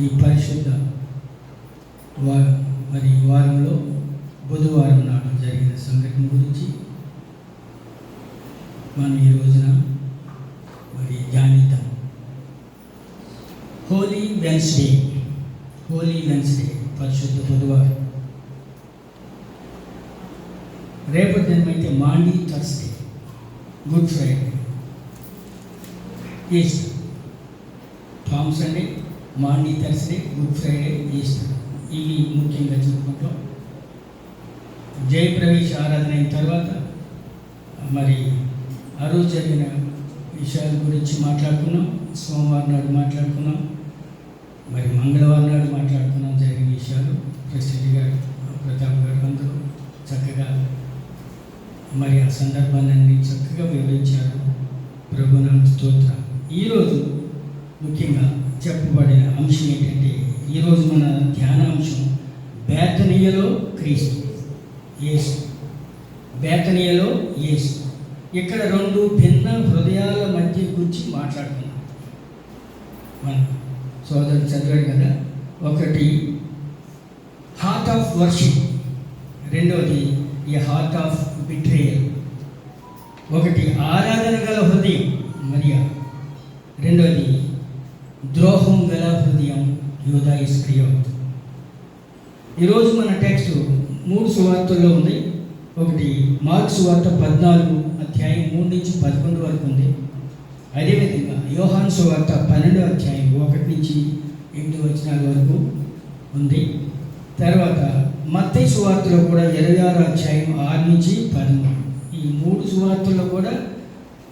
ఈ పరిశుద్ధ వారంలో బుధవారం నాడు జరిగిన సంఘటన గురించి మనం ఈ రోజున ధ్యానిద్దాం. హోలీ వెన్స్డే పరిశుద్ధ బుధవారం. రేపటి దినమైతే Maundy Thursday, good Friday, Easter. థామ్ Sunday, Maundy Thursday, good Friday, Easter. ఇవి ముఖ్యంగా చెప్పుకుంటాం. జయప్రవేశ ఆరాధన అయిన తర్వాత ఆ రోజు జరిగిన విషయాల గురించి మాట్లాడుకున్నాం. సోమవారం నాడు మాట్లాడుకున్నాం, మంగళవారం నాడు మాట్లాడుకున్నాం జరిగిన విషయాలు. ప్రెసిడెంట్ గారు, ప్రతాప్ గారు అందరూ చక్కగా ఆ సందర్భాన్ని చక్కగా వివరించారు. ప్రభునామ స్తోత్రం. ఈరోజు ముఖ్యంగా చెప్పబడిన అంశం ఏంటంటే, ఈరోజు మన ధ్యానాంశం బేతనీయలో క్రీస్తు, యేసు. బేతనీయలో యేసు. ఇక్కడ రెండు భిన్న హృదయాల మధ్య గురించి మాట్లాడుకున్నాం. మన సోదరుడు చదివాడు కదా. ఒకటి హార్ట్ ఆఫ్ వర్షిప్, రెండవది ఈ హార్ట్ ఆఫ్ బిట్రేయల్. ఒకటి ఆరాధన గల హృదయం మరియా, రెండవది ద్రోహం గల హృదయం యూదా ఇస్కరియోతు. ఈరోజు మన టెక్స్ట్ 3 సువార్తల్లో ఉంది. ఒకటి మార్కు సువార్త 14 అధ్యాయం 3 నుంచి 11 వరకు ఉంది. అదేవిధంగా యోహాను సువార్త 12 అధ్యాయం 1 నుంచి 8 వచనాల వరకు ఉంది. తర్వాత మత్తయి సువార్తలో కూడా 26 అధ్యాయం 6 నుంచి 13. ఈ 3 సువార్తల్లో కూడా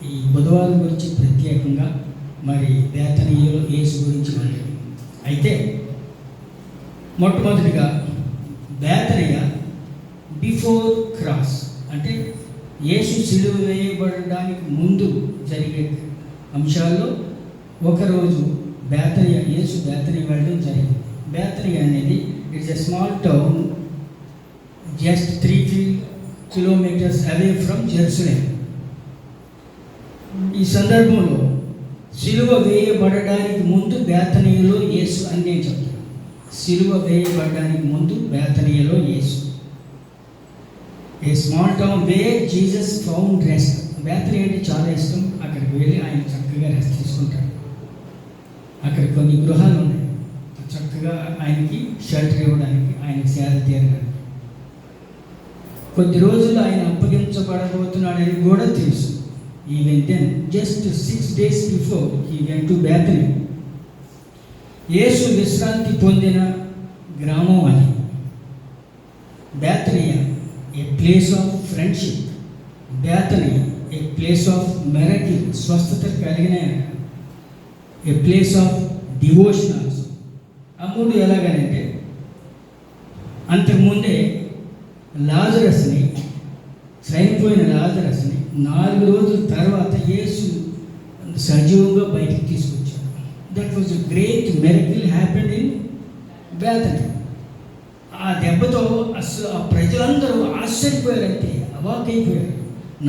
ఈ బుధవారం గురించి ప్రత్యేకంగా బేతనీయలో యేసు గురించి ఉంది. అయితే మొట్టమొదటిగా బేతనీయ బిఫోర్ క్రాస్, అంటే యేసు సిలువ వేయబడడానికి ముందు జరిగే అంశాల్లో ఒకరోజు యేసు బేతనీయ వెళ్ళడం జరిగింది. బేతనీయ అనేది it's a small town just 3 kilometers away from Jerusalem. ఈ సందర్భంలో సిలువ వేయబడడానికి ముందు బేతనీయలో యేసు అని నేను చెప్తాను. సిలువ వేయబడడానికి ముందు బేతనీయలో యేసు. A small town where Jesus found rest. బేతనీయ అంటే చాలా ఇష్టం. అక్కడికి వెళ్ళి ఆయన చక్కగా రెస్ట్ తీసుకుంటాడు. అక్కడ కొన్ని గృహాలు ఉన్నాయి, చక్కగా ఆయనకి షెల్టర్ ఇవ్వడానికి, ఆయనకి సేద తీరడానికి. కొద్ది రోజులు ఆయన అప్పగించబడబోతున్నాడని కూడా తెలుసు. Even then just 6 days before he went to Bethany. Yesu విశ్రాంతి పొందిన గ్రామం అది. Bethaniya a place of friendship, Bethaniya a place of miracle, స్వస్థత కలిగిన ఏ ప్లేస్ ఆఫ్ డివోషనల్స్. అమ్ముడు ఎలాగనంటే, అంతకుముందే లాజరస్ని, చనిపోయిన లాజరస్ని 4 రోజుల తర్వాత యేసు సజీవంగా బయటికి తీసుకొచ్చాడు. That was a great miracle happened in Bethany. ఆ దెబ్బతో అసలు ఆ ప్రజలందరూ ఆశ్చర్యపోయారంటే అవాక్కైపోయారు.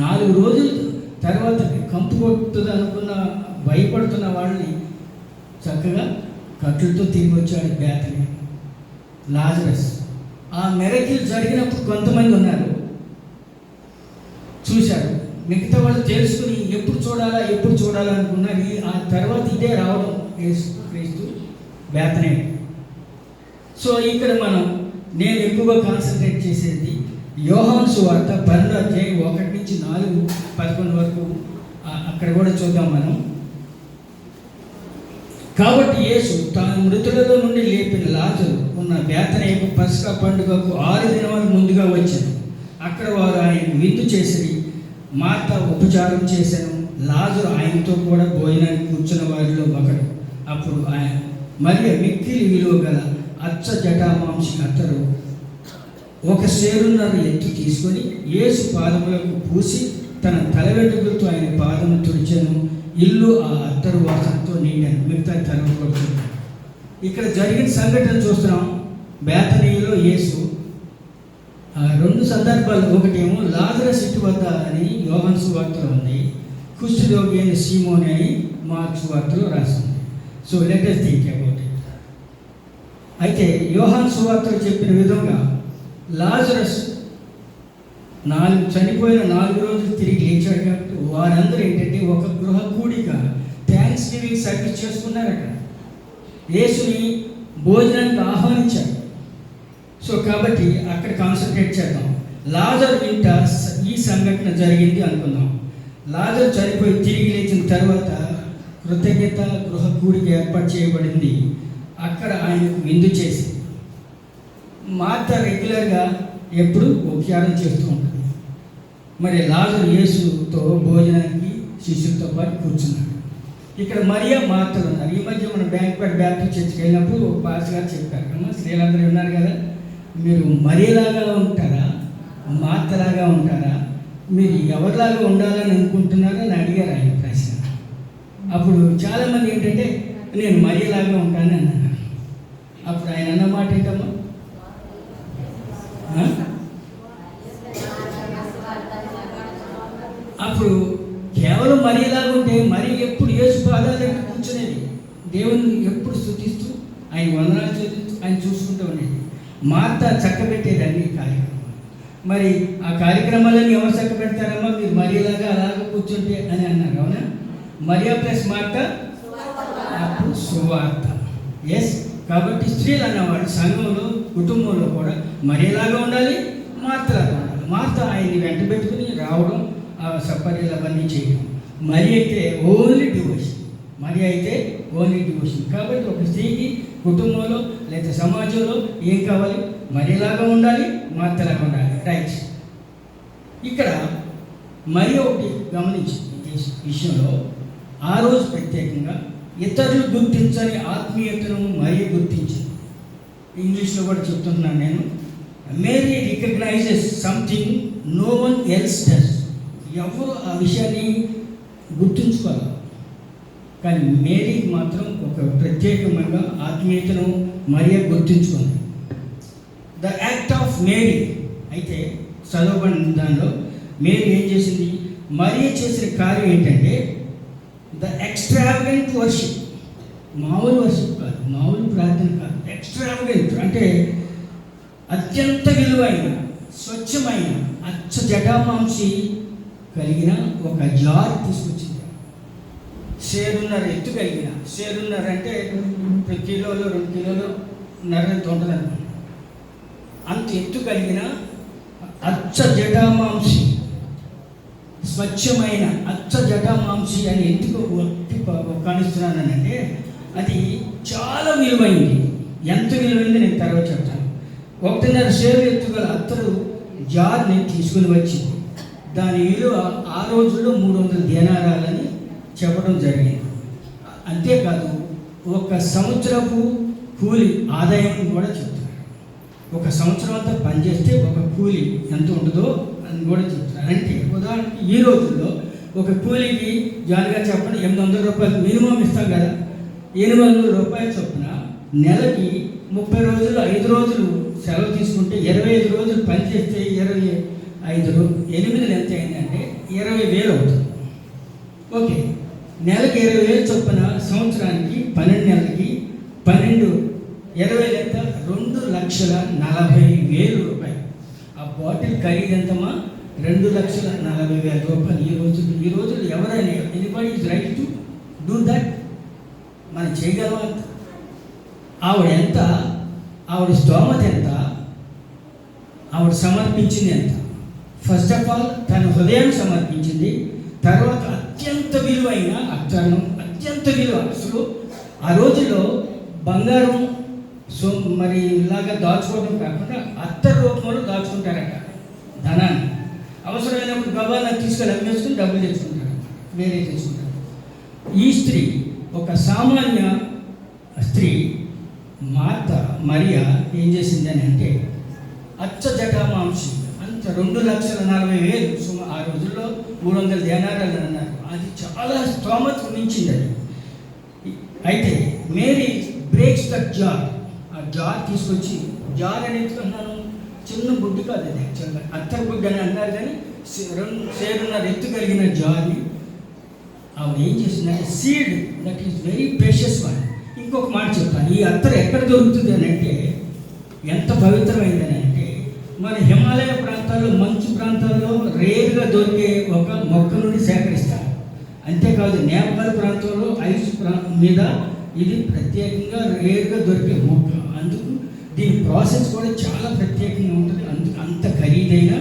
4 రోజుల తర్వాత కంపు కొట్టుతుంది అనుకున్న భయపడుతున్న వాళ్ళని చక్కగా కట్టులతో తిరిగి వచ్చాడు బేతనీ. లాజరస్ ఆ మిరకిల్ జరిగినప్పుడు కొంతమంది ఉన్నారు, చూశారు. మిగతా వాళ్ళు తెలుసుకుని ఎప్పుడు చూడాలా అనుకున్నారు. ఆ తర్వాత ఇదే రావడం యేసు క్రీస్తు బేతనీ. సో ఇక్కడ నేను ఎక్కువగా కాన్సన్ట్రేట్ చేసేది యోహాను సువార్త 12 అధ్యాయం 1 నుంచి 4, 11 వరకు. అక్కడ కూడా చూద్దాం మనం. కాబట్టి యేసు తాను మృతులలో నుండి లేపిన లాజరు ఉన్న బేతనీయకు పస్కా పండుగకు 6 దినాల ముందుగా వచ్చాను. అక్కడ వారు ఆయన విందు చేసి మార్త ఉపచారం చేశాను. లాజరు ఆయనతో కూడా భోజనానికి కూర్చున్న వారిలో ఒకడు. అప్పుడు ఆయన మరియు మిక్కిలి విలువ గల అచ్చ జటామాంసి అత్తరు 1 సేరున్నర ఎత్తి తీసుకొని యేసు పాదములకు పూసి తన తల వెంట్రుకలతో ఆయన పాదము తుడిచాను. ఇల్లు ఆ అత్తరు వాసనతో నిండాను. మిగతా తరగతి ఇక్కడ జరిగిన సంఘటన చూస్తున్నాం. బేతనీయలో యేసు 2 సందర్భాలు. ఒకటేమో లాజరస్ ఇంటి వద్ద అని యోహాను సువార్తలో ఉంది, కుష్ఠరోగి అయిన సీమోని అని మార్కు సువార్తలో రాసింది. So let us think about it. అయితే యోహాను సువార్తలో చెప్పిన విధంగా లాజరస్ చనిపోయిన 4 రోజులు తిరిగి లేచాడు కాబట్టి వారందరూ ఏంటంటే ఒక గృహ కూడిక థ్యాంక్స్ గివింగ్ సర్వీస్ చేసుకున్నారు. అక్కడ యేసుని భోజనానికి ఆహ్వానించారు. సో కాబట్టి అక్కడ కాన్సన్ట్రేట్ చేద్దాం. లాజరు ఇంట ఈ సంఘటన జరిగింది అనుకుందాం. లాజరు చనిపోయి తిరిగి లేచిన తర్వాత కృతజ్ఞత గృహ కూడిక ఏర్పాటు చేయబడింది. అక్కడ ఆయనకు విందు చేసి మార్త రెగ్యులర్గా ఎప్పుడు ఉపచారం చేస్తూ ఉంటుంది. మరి లాజరు యేసుతో భోజనానికి శిష్యులతో పాటు కూర్చున్నాడు. ఇక్కడ మరియా మార్తలు ఉన్నారు. ఈ మధ్య మనం బ్యాంక్పేట బ్యాప్టిస్ట్ చర్చికి వెళ్ళినప్పుడు ఒక పాస్ గారు చెప్పారు, అమ్మ స్త్రీలందరూ ఉన్నారు కదా, మీరు మరియలాగా ఉంటారా మార్తలాగా ఉంటారా, మీరు ఎవరిలాగా ఉండాలని అనుకుంటున్నారో అని అడిగారు ఆయన ప్రశ్న. అప్పుడు చాలామంది ఏంటంటే నేను మరియలాగా ఉంటానని అన్నారు. అప్పుడు ఆయన అన్నమాట ఏంటమ్మా, అప్పుడు కేవలం మరియలాగా ఉంటే మరి ఎప్పుడు యేసు పాదాల దగ్గర కూర్చునేది, దేవుని ఎప్పుడు స్తుతిస్తూ ఆయన వందనాలు చూస్తూ ఆయన చూసుకుంటూ ఉండేది. మార్త చక్కబెట్టేది అన్ని కార్యక్రమాలు. మరి ఆ కార్యక్రమాలన్నీ ఎవరు చక్కబెడతారమ్మా, మీరు మరియలాగా అలాగ కూర్చుంటే అని అన్నారు. అవునా? మరియా ప్లస్ మార్త అప్పుడు సువార్త. ఎస్, కాబట్టి స్త్రీలు అన్నవాడు సంఘంలో కుటుంబంలో కూడా మరియలాగా ఉండాలి, మార్తలాగా ఉండాలి. మార్త ఆయన్ని వెంట పెట్టుకుని రావడం, ఆ సపర్యలు అవన్నీ చేయడం. మరి అయితే ఓన్లీ డివోషన్, మరి అయితే ఓన్లీ డివోషన్. కాబట్టి ఒక స్త్రీకి కుటుంబంలో లేదా సమాజంలో ఏం కావాలి, మరియలాగా ఉండాలి, మార్తలాగా ఉండాలి. రైట్. ఇక్కడ మరి ఒకటి గమనించి విషయంలో ఆ రోజు ప్రత్యేకంగా ఇతరులు గుర్తించని ఆత్మీయతను మరి గుర్తించింది. ఇంగ్లీష్లో కూడా చెప్తున్నాను నేను. Mary recognizes something no one else does. ఎవరు ఆ విషయాన్ని గుర్తుంచుకోవాలి, కానీ మేరీకి మాత్రం ఒక ప్రత్యేకమైన ఆత్మీయతను మరియ గుర్తుంచుకుంది. The act of Mary. అయితే చదవబడిన దానిలో మేరీ ఏం చేసింది, మరియ చేసిన కార్యం ఏంటంటే ద ఎక్స్ట్రావగెంట్ వర్షిప్. మామూలు వర్షిప్ కాదు, మామూలు ప్రార్థన కాదు, ఎక్స్ట్రావగెంట్ అంటే అత్యంత విలువైన, స్వచ్ఛమైన, అచ్చ జటామాంసి కలిగిన ఒక జార్ తీసుకొచ్చింది. షేరున్నర ఎత్తు కలిగిన, షేరున్నర అంటే కిలోలో 2 కిలోలు నరంత ఉంటుంది అనుకోండి, అంత ఎత్తు కలిగిన అచ్చ జటామాంసి, స్వచ్ఛమైన అచ్చ జటామాంసి అని ఎందుకు కానిస్తున్నానంటే అది చాలా విలువైంది. ఎంత విలువైంది నేను తర్వాత చెప్తాను. 1.5 షేరు ఎత్తుగల అత్తరు జార్ని తీసుకుని వచ్చింది. దాని విలువ ఆ రోజుల్లో 300 దేనారాలని చెప్పడం జరిగింది. అంతేకాదు 1 సంవత్సరపు కూలి ఆదాయం కూడా చెప్తున్నారు. 1 సంవత్సరం అంతా పనిచేస్తే ఒక కూలి ఎంత ఉంటుందో అని కూడా చెప్తున్నారు. అంటే ఉదాహరణకి ఈ రోజుల్లో ఒక కూలీకి జాలిగా చెప్పండి 800 రూపాయలు మినిమం ఇస్తాం కదా, 800 రూపాయలు చొప్పున నెలకి 30 రోజులు 5 రోజులు సెలవు తీసుకుంటే 25 రోజులు పనిచేస్తే 8 ఎంత అయిందంటే 20,000 అవుతుంది. ఓకే, నెలకి 20,000 చొప్పున సంవత్సరానికి 12 నెలలకి 12 20 ఎంత 2,40,000 రూపాయలు. ఆ బాటిల్ ఖరీదు ఎంతమ్మా, 2,40,000 రూపాయలు. ఈ రోజులు ఎవరైనా anybody is right to do that. మనం చేయగలమా? ఆవిడ ఎంత, ఆవిడ స్తోమత ఎంత, ఆవిడ సమర్పించింది ఎంత. ఫస్ట్ ఆఫ్ ఆల్ తన హృదయాన్ని సమర్పించింది. తర్వాత అత్యంత విలువైన అత్తరం, అత్యంత విలువ. అసలు ఆ రోజుల్లో బంగారం మరి ఇలాగా దాచుకోవడం కాకుండా అత్తర్ రూపంలో దాచుకుంటారట ధనాన్ని. అవసరమైనప్పుడు గబాలను తీసుకొని అమ్మేసుకుని డబ్బులు తెచ్చుకుంటారు, వేరే తెచ్చుకుంటారు. ఈ స్త్రీ ఒక సామాన్య స్త్రీ మార్త మరియా ఏం చేసిందని అంటే అచ్చ జటామాంసి అంత 2,40,000 ఆ రోజుల్లో 300 దేనారాలు అన్నారు. అది చాలా స్తోమత మించింది అది. అయితే మేరీ బ్రేక్స్ ద జార్. ఆ జార్ తీసుకొచ్చి, జార్ అని ఎందుకున్నాను, చిన్న బుడ్డి కాదు అది, యాక్చువల్గా అత్తర బుడ్డి అని అన్నారు, కానీ 2 షేరున్నర ఎత్తు కలిగిన జార్ని ఆవిడ ఏం చేసిందంటే seed that is very precious one. ఇంకో ఇంకొక మాట చెప్తాను. ఈ అత్తరు ఎక్కడ దొరుకుతుంది అని అంటే, ఎంత పవిత్రమైందని అంటే, మన హిమాలయ ప్రాంతాల్లో, మంచు ప్రాంతాల్లో రేరుగా దొరికే ఒక మొక్క నుండి సేకరిస్తారు. అంతేకాదు నేపాల్ ప్రాంతంలో ఐస్ మీద ఇది ప్రత్యేకంగా రేరుగా దొరికే మొక్క. అందుకు దీని ప్రాసెస్ కూడా చాలా ప్రత్యేకంగా ఉంటుంది. అందుకు అంత ఖరీదైన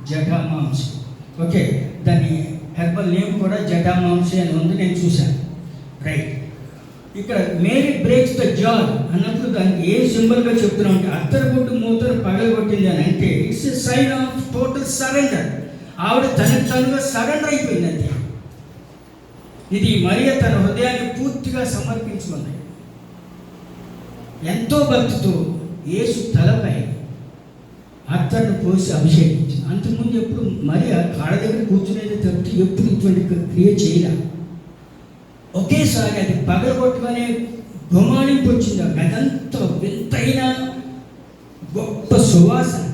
జటామాంసి. ఓకే, దాని హెర్బల్ నేమ్ కూడా జటామాంసి అని ఉంది, నేను చూశాను. రైట్, ఇక్కడ మేరీ బ్రేక్స్ ద జార్ అన్నప్పుడు దానికి ఏ సింబల్గా చెప్తున్నాం అంటే, అత్తరుబొట్టు మూతను పగలగొట్టింది అని అంటే it's a sign of total surrender. ఆవిడ తనకు తనుగా సరెండర్ అయిపోయింది అంతే. ఇది మరియ తన హృదయాన్ని పూర్తిగా సమర్పించుకుంది. ఎంతో భక్తితో యేసు తలపై అత్తరును పోసి అభిషేకించింది. అంతకుముందు ఎప్పుడు మరియ కాళ్ళ దగ్గర కూర్చునేది తప్పితే ఎప్పుడు ఇటువంటి క్రియ చేయలే. ఒకేసారి అది పగలగొట్టుకునే గుమానింపు వచ్చింది. అదంతా వింతైన గొప్ప సువాసన,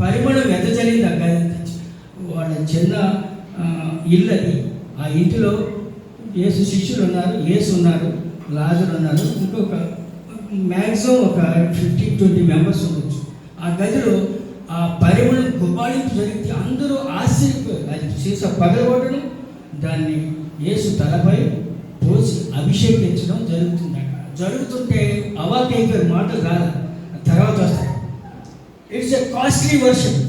పరిమళం వెదజల్లింది. ఆ గది వాళ్ళ చిన్న ఇల్లు అది. ఆ ఇంటిలో యేసు శిష్యులు ఉన్నారు, యేసు ఉన్నారు, లాజరు ఉన్నారు, ఇంకొక మ్యాక్సిమం ఒక 15-20 మెంబర్స్ ఉండొచ్చు. ఆ గదిలో ఆ పరిమళం గుబాళింపు జరిగితే అందరూ ఆశ్చర్యపోయారు. అది సీసా పగలగొట్టడం, దాన్ని యేసు తలపై పోసి అభిషేకించడం జరుగుతుంది. జరుగుతుంటే అవాకైపోయే మాటలు రాదు, తర్వాత వస్తాయి. It's a costly worship.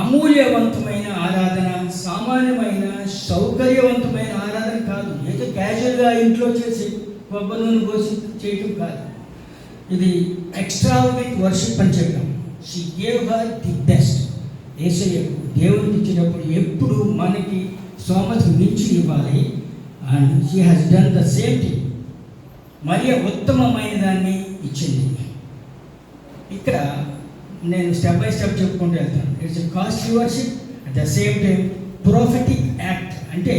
అమూల్యవంతమైన ఆరాధన, సామాన్యమైన సౌకర్యవంతమైన ఆరాధన కాదు. ఏదో క్యాజువల్గా ఇంట్లో చేసి కొబ్బరి నూనె పోసి చేయటం కాదు. ఇది ఎక్స్ట్రావగెంట్ వర్షిప్ అని చెప్పాం. She gave her the best. యేసయ్యకు దేవునికి ఇచ్చినప్పుడు ఎప్పుడు మనకి స్తోమతకు మించి ఇవ్వాలి. And she has done the same thing. Mariya ఉత్తమమైన దాన్ని ఇచ్చింది. ఇక్కడ నేను స్టెప్ బై స్టెప్ చెప్పుకుంటూ వెళ్తాను. It's a costly worship, at the same time prophetic act. అంటే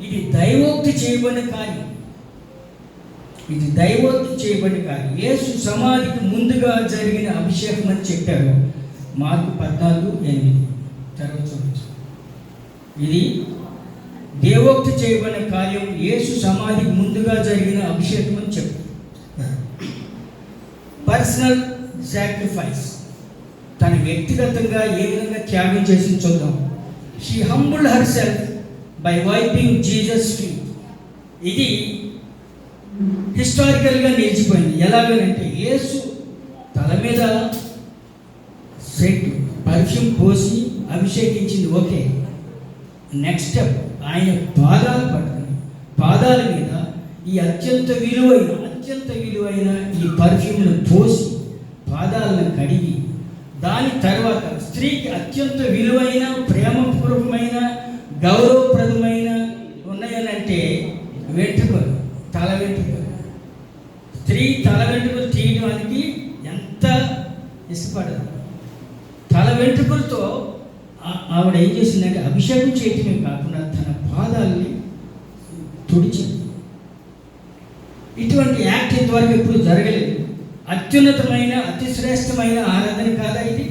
ఇది దైవోక్తి చేయబడిన కార్యం. ఇది దైవోక్తి చేయబడిన కార్యం. యేసు సమాధికి ముందుగా జరిగిన అభిషేకం అని చెప్పారు. మార్కు 14:8 తర్వాత చూడవచ్చు. ఇది దేవోక్తి చేయబడిన కార్యం, యేసు సమాధికి ముందుగా జరిగిన అభిషేకం అని చెప్పారు. పర్సనల్ సాక్రిఫైస్, తన వ్యక్తిగతంగా ఏ విధంగా త్యాగం చేసి చూద్దాం. She humbled her self by wiping Jesus feet. ఇది హిస్టారికల్గా నిలిచిపోయింది. ఎలాగంటే యేసు తల మీద సెట్ పర్ఫ్యూమ్ పోసి అభిషేకించింది. ఓకే, నెక్స్ట్ స్టెప్ ఆయన పాదాలు పట్టుకుని పాదాల మీద ఈ అత్యంత విలువైన ఈ పర్ఫ్యూమ్ను పోసి పాదాలను కడిగి, దాని తర్వాత స్త్రీకి అత్యంత విలువైన, ప్రేమపూర్వకమైన, గౌరవప్రదమైన ఉన్నాయనంటే వెంట్రుకలు, తల వెంట్రుకలు. స్త్రీ తల వెంట్రుకలు తీయడానికి ఎంత ఇష్టపడదు. తల వెంట్రుకలతో ఆవిడ ఏం చేసిందంటే అభిషేకం చేయటమే కాకుండా తన పాదాలని తుడిచింది. ఇటువంటి యాక్ట్ ఇంతవరకు ఎప్పుడు జరగలేదు. అత్యున్నతమైన, అతి శ్రేష్టమైన ఆరాధన కాదా ఇది?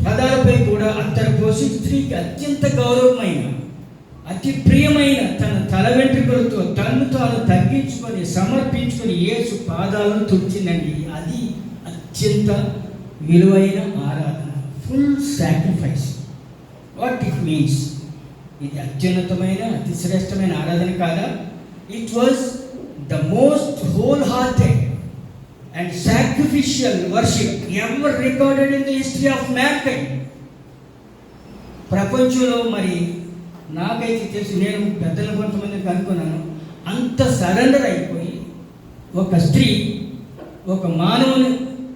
పదాలపై కూడా అత్తరు పోసి స్త్రీకి అత్యంత గౌరవమైన, అతి ప్రియమైన తన తల వెంట్రుకలతో తన్ను తాను తగ్గించుకొని సమర్పించుకొని యేసు పాదాలను తుడిచిందండి. అది అత్యంత విలువైన ఆరాధన, full sacrifice. What it means? ఇది అత్యున్నతమైన, అతి శ్రేష్టమైన ఆరాధన కాదా? It was the most whole hearted and sacrificial worship ever recorded in the history of mankind. ప్రపంచంలో మరి నాకైతే తెలిసి, నేను పెద్దలు కొంతమందికి అనుకున్నాను, అంత సరెండర్ అయిపోయి ఒక స్త్రీ ఒక మానవుని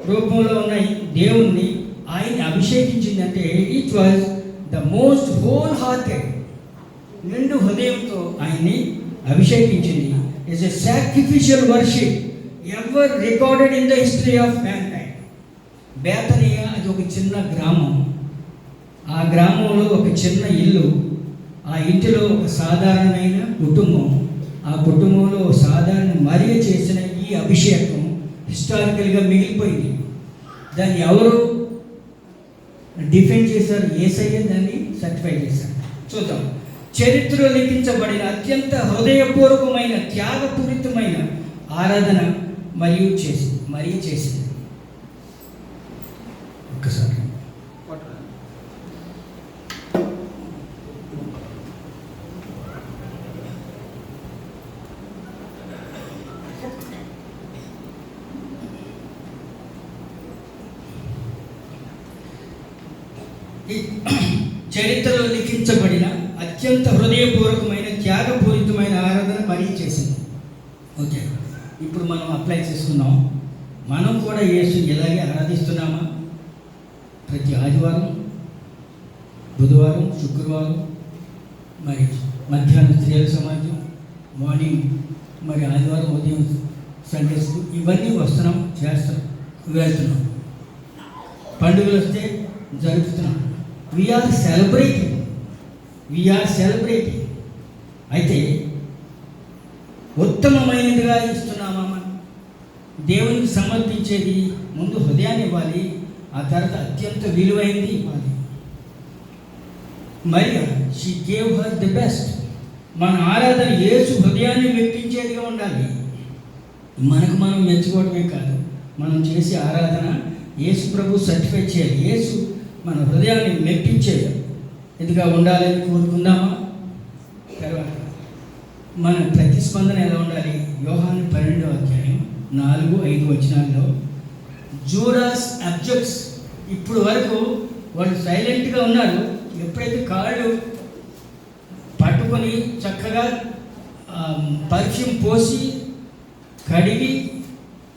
రూపంలో ఉన్న దేవుణ్ణి ఆయన్ని అభిషేకించిందంటే it was the most whole hearted. నిండు హృదయంతో ఆయన్ని అభిషేకించింది. It's a sacrificial worship ever recorded in the history of mankind. Bethaniya అది ఒక చిన్న గ్రామం. ఆ గ్రామంలో ఒక చిన్న ఇల్లు, ఆ ఇంటిలో ఒక సాధారణమైన కుటుంబం, ఆ కుటుంబంలో సాధారణ మరియ చేసిన ఈ అభిషేకం హిస్టారికల్గా మిగిలిపోయింది. దాన్ని ఎవరు డిఫెండ్ చేశారు? యేసయ్య దాన్ని సర్టిఫై చేశారు. చూద్దాం. చరిత్రలో లిఖించబడిన అత్యంత హృదయపూర్వకమైన త్యాగపూరితమైన ఆరాధన మరియు చేసింది. ఒక్కసారి చరిత్రలో లిఖించబడిన అత్యంత హృదయపూర్వకమైన త్యాగపూరితమైన ఆరాధన మరీ చేసింది. ఓకే, ఇప్పుడు మనం అప్లై చేసుకున్నాం. మనం కూడా యేసుని ఇలాగే ఆరాధిస్తున్నామా? ప్రతి ఆదివారం, బుధవారం, శుక్రవారం, మరి మధ్యాహ్నం స్త్రీల సమాజం, మార్నింగ్ మరి ఆదివారం ఉదయం సండే స్కూల్, ఇవన్నీ వస్తున్నాం, చేస్తాం, వెళ్తున్నాం. పండుగలు వస్తే జరుపుతున్నాం. We are celebrating. అయితే ఉత్తమమైనదిగా ఇస్తున్నామా? దేవునికి సమర్పించేది ముందు హృదయాన్ని ఇవ్వాలి, ఆ తర్వాత అత్యంత విలువైంది ఇవ్వాలి. Mariya, she gave her the best. మన ఆరాధన యేసు హృదయాన్ని మెప్పించేదిగా ఉండాలి. మనకు మనం మెచ్చుకోవడమే కాదు, మనం చేసే ఆరాధన యేసు ప్రభు సర్టిఫై చేయాలి. యేసు మన హృదయాన్ని మెప్పించేది ఇదిగా ఉండాలని కోరుకుందామా? తర్వాత మన ప్రతిస్పందన ఎలా ఉండాలి? యోహాను 12వ అధ్యాయం 4-5 వచనాల్లో జూడాస్ అబ్జెక్ట్స్. ఇప్పుడు వరకు వాళ్ళు సైలెంట్గా ఉన్నారు. ఎప్పుడైతే కాళ్ళు పట్టుకొని చక్కగా పర్ఫ్యూమ్ పోసి కడిగి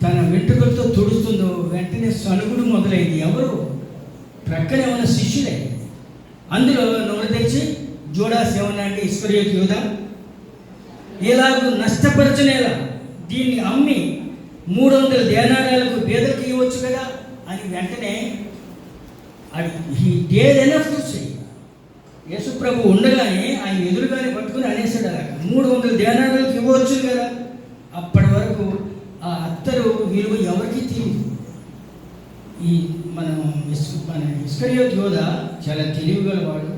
తన వెంట్రుకలతో తుడుస్తుందో వెంటనే సణుగుడు మొదలైంది. ఎవరు? ప్రక్కనే ఉన్న శిష్యులే. అందులో నోరు తెచ్చి జూడాస్ ఏమన్నా అంటే, ఇస్కరియోతు యూదా, ఇలాగూ నష్టపరచనేలా దీన్ని అమ్మి 300 దేనారాలకు పేదలకు ఇవ్వచ్చు కదా అని వెంటనే he dare enough to say. Yesu ప్రభు ఉండగానే ఆయన ఎదురుగానే పట్టుకుని అనేసాడు, అలాగా 300 దేనారాలకు ఇవ్వచ్చు కదా. అప్పటి వరకు ఆ అత్తరు విలువ ఎవరికి తెలియదు. మన ఇస్కరియోతు యూదా చాలా తెలివిగలవాడు,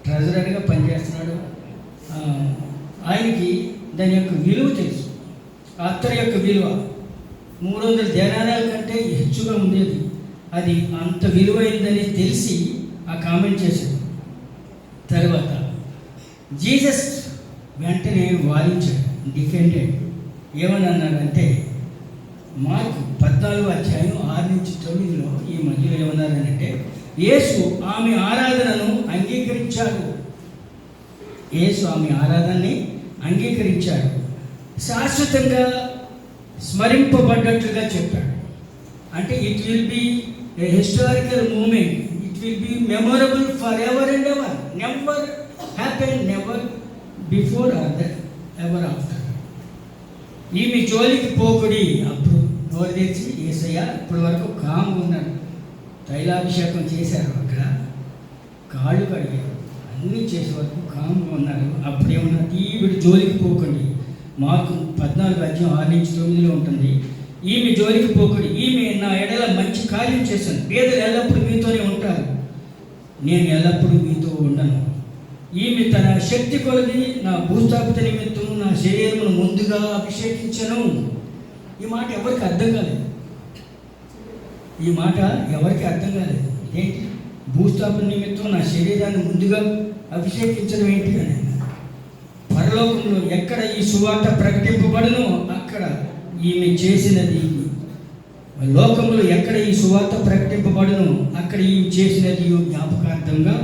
ట్రెజరర్గా పనిచేస్తున్నాడు. ఆయనకి దాని యొక్క విలువ తెలుసు. ఆ అత్తరు యొక్క విలువ 300 దేనారాల కంటే హెచ్చుగా ఉండేది. అది అంత విలువైందని తెలిసి ఆ కామెంట్ చేశాడు. తర్వాత జీసస్ వెంటనే వారించాడు, డిఫెండెడ్. ఏమని అన్నారంటే, మార్కు 14వ అధ్యాయం 6-9లో ఈ మధ్యలో ఏమన్నారనంటే, యేసు ఆమె ఆరాధనను అంగీకరించాడు. యేసు ఆమె ఆరాధనని అంగీకరించాడు, శాశ్వతంగా స్మరింపబడ్డట్లుగా చెప్పాడు. అంటే it will be a historical moment, it will be memorable for ever and ever. Never happen, never before or ever after. ఈమె జోలికి పోకుడి. అప్పుడు నోరు తెచ్చి యేసయ్య ఇప్పటి వరకు కామ్గా ఉన్నాడు. తైలాభిషేకం చేశారు, అక్కడ కాళ్ళు కడిగారు, అన్నీ చేసే వరకు కామ్గా ఉన్నారు. అప్పుడేమన్నా ఈవిడ జోలికి పోకండి. మార్కు 14వ అధ్యాయం 6-9లో ఉంటుంది. ఈమె జోలికి పోకుడి, ఈమె నా ఎడల మంచి కార్యం చేశాను. పేదలు ఎల్లప్పుడూ మీతోనే ఉంటారు, నేను ఎల్లప్పుడూ మీతో ఉండను. ఈమె తన శక్తి కొలది నా భూస్థాపిత నిమిత్తం నా శరీరమును ముందుగా అభిషేకించను. ఈ మాట ఎవరికి అర్థం కాలేదు. ఈ మాట ఎవరికి అర్థం కాలేదు. ఏంటి భూస్థాపన నిమిత్తం నా శరీరాన్ని ముందుగా అభిషేకించడం ఏంటి అని. పరలోకంలో ఎక్కడ ఈ సువార్త ప్రకటింపబడునో అక్కడ ఈమె చేసినది, లోకంలో ఎక్కడ ఈ సువార్త ప్రకటింపబడునో అక్కడ ఈమె చేసినది జ్ఞాపకార్థంగా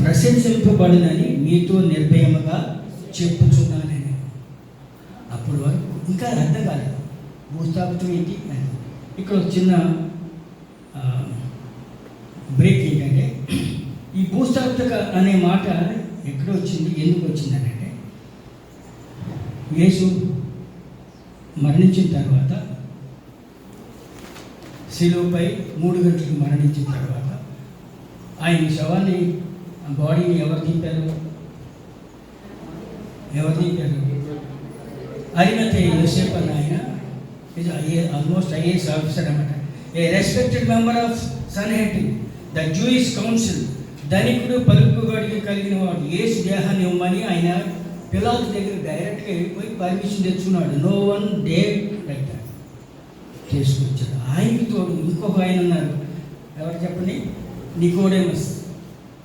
ప్రశంసింపబడునని మీతో నిర్భయముగా చెప్పుచున్నానని. అప్పుడు వరకు ఇంకా అర్థం కాలేదు భూస్థాపితం ఏంటి అని. ఇక్కడ ఒక చిన్న బ్రేక్ ఏంటంటే, ఈ భూస్థాపిత అనే మాట ఎక్కడ వచ్చింది, ఎందుకు వచ్చింది అని అంటే, యేసు మరణించిన తర్వాత శిలువపై 3 గంటలకు మరణించిన తర్వాత ఆయన శవాన్ని, బాడీని ఎవరు దింపారు? అరిమతయి యోసేపు అన్న ఆయన ఆల్మోస్ట్ ఐఏఎస్ ఆఫీసర్ అన్నమాట. A respected member of Sanhedrin, the Jewish council, ధనికుడు పలుకుబడి కలిగిన వాడు యేసు దేహాన్ని ఇవ్వమని ఆయన పిలాతు దగ్గర డైరెక్ట్గా వెళ్ళిపోయి పర్మిషన్ తెచ్చుకున్నాడు. No one day like that చేసుకొచ్చాడు. ఆయనకి తోడు ఇంకొక ఆయన ఉన్నారు, ఎవరు చెప్పండి, నికోడేమస్.